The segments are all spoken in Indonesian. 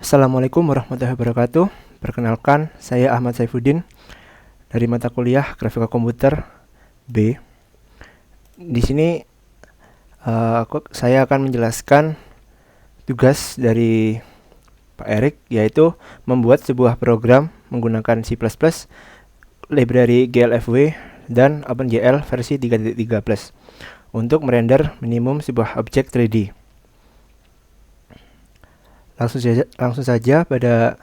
Assalamualaikum warahmatullahi wabarakatuh. Perkenalkan, saya Ahmad Saifuddin dari mata kuliah Grafika Komputer B. Di sini saya akan menjelaskan tugas dari Pak Erik, yaitu membuat sebuah program menggunakan C++, library GLFW, dan OpenGL versi 3.3+ untuk merender minimum sebuah objek 3D. Langsung saja pada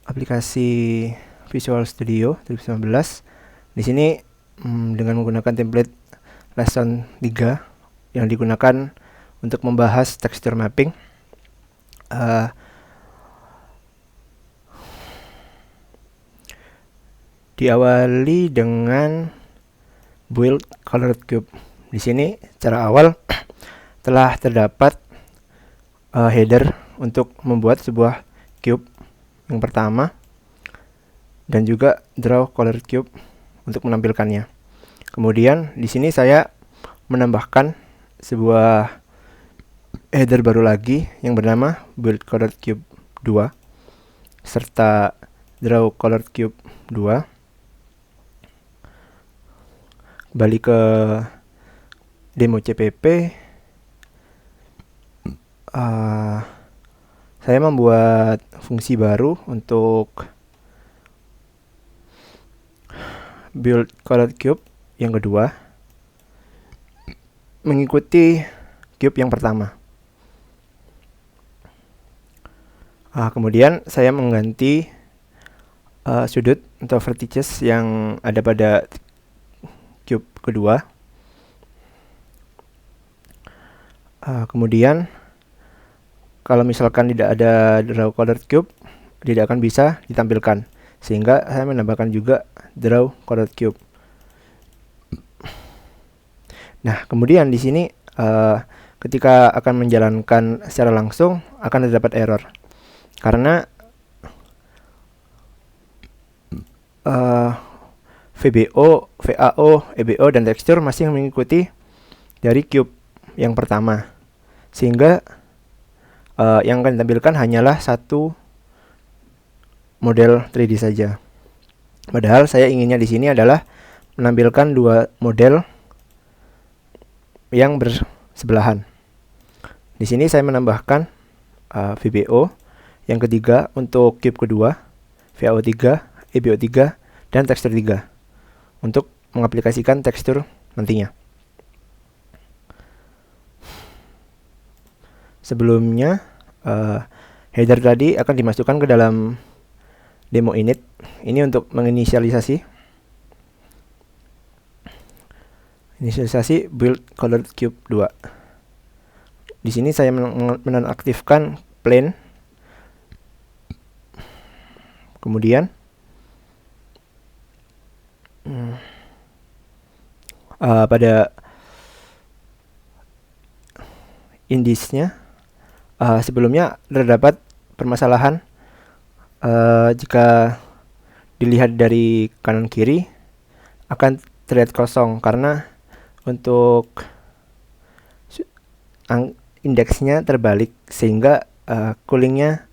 aplikasi Visual Studio 2019. Di sini dengan menggunakan template lesson 3 yang digunakan untuk membahas texture mapping. Diawali dengan build colored cube. Di sini cara awal telah terdapat header untuk membuat sebuah cube yang pertama, dan juga draw colored cube untuk menampilkannya. Kemudian di sini saya menambahkan sebuah header baru lagi yang bernama build colored cube 2 serta draw colored cube 2. Kembali ke demo CPP. Saya membuat fungsi baru untuk build colored cube yang kedua, mengikuti cube yang pertama. Kemudian saya mengganti sudut atau vertices yang ada pada cube kedua. Kemudian kalau misalkan tidak ada draw colored cube, tidak akan bisa ditampilkan, sehingga saya menambahkan juga draw colored cube. Nah, kemudian di sini ketika akan menjalankan secara langsung akan terdapat error karena VBO, VAO, EBO, dan tekstur masih mengikuti dari cube yang pertama, sehingga yang akan ditampilkan hanyalah satu model 3D saja. Padahal saya inginnya di sini adalah menampilkan dua model yang bersebelahan. Di sini saya menambahkan VBO yang ketiga untuk cube kedua, VAO 3, EBO 3, dan tekstur 3 untuk mengaplikasikan tekstur nantinya. Sebelumnya header tadi akan dimasukkan ke dalam demo init. Ini untuk menginisialisasi build colored cube 2. Di sini saya menonaktifkan plane. Kemudian pada indisnya sebelumnya terdapat permasalahan jika dilihat dari kanan kiri akan terlihat kosong karena untuk indeksnya terbalik, sehingga coolingnya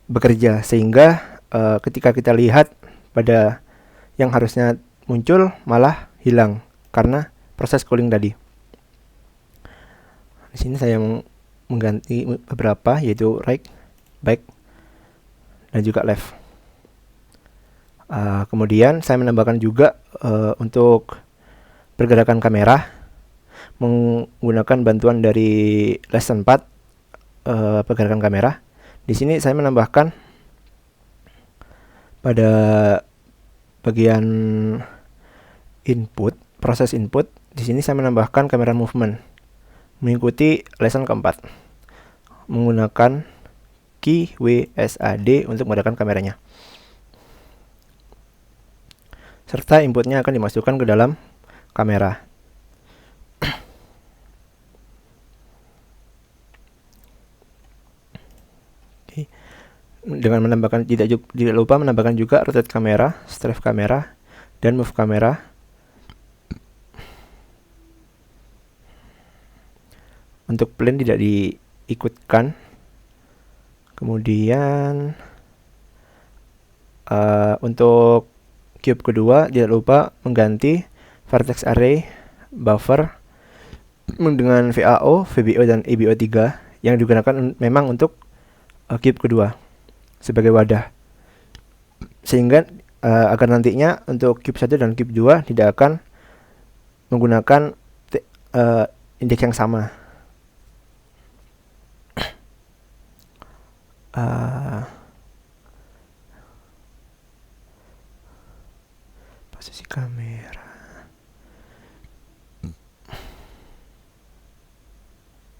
bekerja, sehingga ketika kita lihat pada yang harusnya muncul malah hilang karena proses cooling tadi. Di sini saya mengganti beberapa, yaitu right, back, dan juga left. Kemudian saya menambahkan juga untuk pergerakan kamera menggunakan bantuan dari lesson 4 pergerakan kamera. Di sini saya menambahkan pada bagian input, proses input. Di sini saya menambahkan kamera movement mengikuti lesson keempat menggunakan key WSAD untuk menggunakan kameranya, serta inputnya akan dimasukkan ke dalam kamera. Dengan menambahkan tidak lupa menambahkan juga rotate kamera, strafe kamera, dan move kamera. Untuk plane tidak diikutkan Kemudian untuk cube kedua tidak lupa mengganti vertex array buffer dengan VAO, VBO, dan EBO3 yang digunakan memang untuk cube kedua sebagai wadah, sehingga agar nantinya untuk cube 1 dan cube 2 tidak akan menggunakan indeks yang sama. Posisi kamera.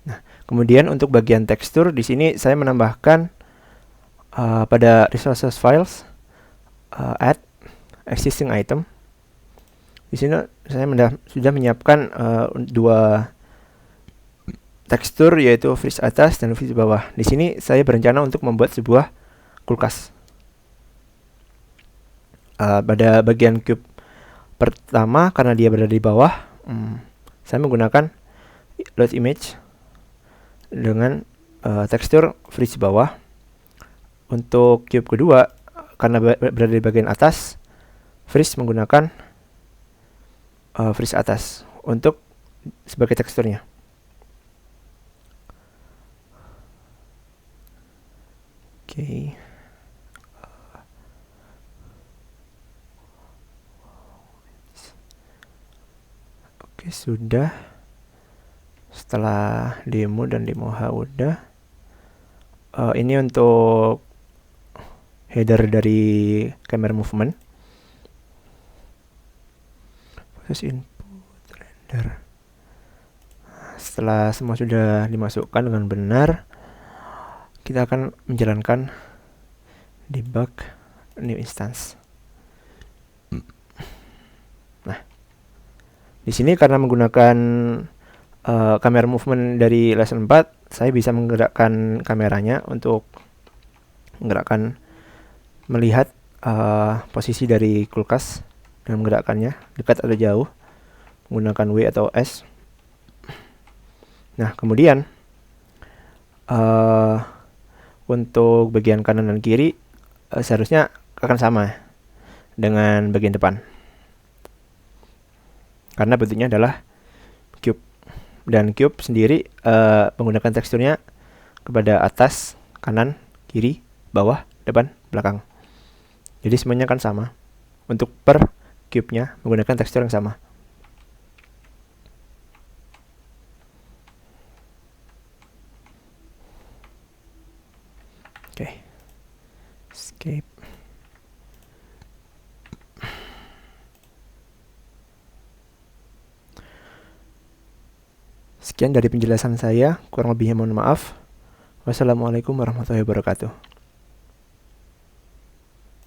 Nah, kemudian untuk bagian tekstur di sini saya menambahkan pada resources files add existing item. Di sini saya sudah menyiapkan dua tekstur, yaitu fridge atas dan fridge bawah. Di sini saya berencana untuk membuat sebuah kulkas. Pada bagian cube pertama, karena dia berada di bawah, saya menggunakan load image dengan tekstur fridge bawah. Untuk cube kedua, karena berada di bagian atas, fridge menggunakan fridge atas untuk sebagai teksturnya. Oke. Oke, sudah. Setelah demo dan demo H udah. Ini untuk header dari camera movement. Proses input render. Setelah semua sudah dimasukkan dengan benar, kita akan menjalankan debug new instance. Nah, di sini karena menggunakan kamera movement dari lesson 4, saya bisa menggerakkan kameranya untuk melihat posisi dari kulkas dan menggerakkannya dekat atau jauh menggunakan W atau S. Nah, kemudian untuk bagian kanan dan kiri seharusnya akan sama dengan bagian depan, karena bentuknya adalah cube, dan cube sendiri menggunakan teksturnya kepada atas, kanan, kiri, bawah, depan, belakang. Jadi semuanya kan sama. Untuk per cube-nya menggunakan tekstur yang sama. Oke. Escape. Sekian dari penjelasan saya, kurang lebihnya mohon maaf. Wassalamualaikum warahmatullahi wabarakatuh.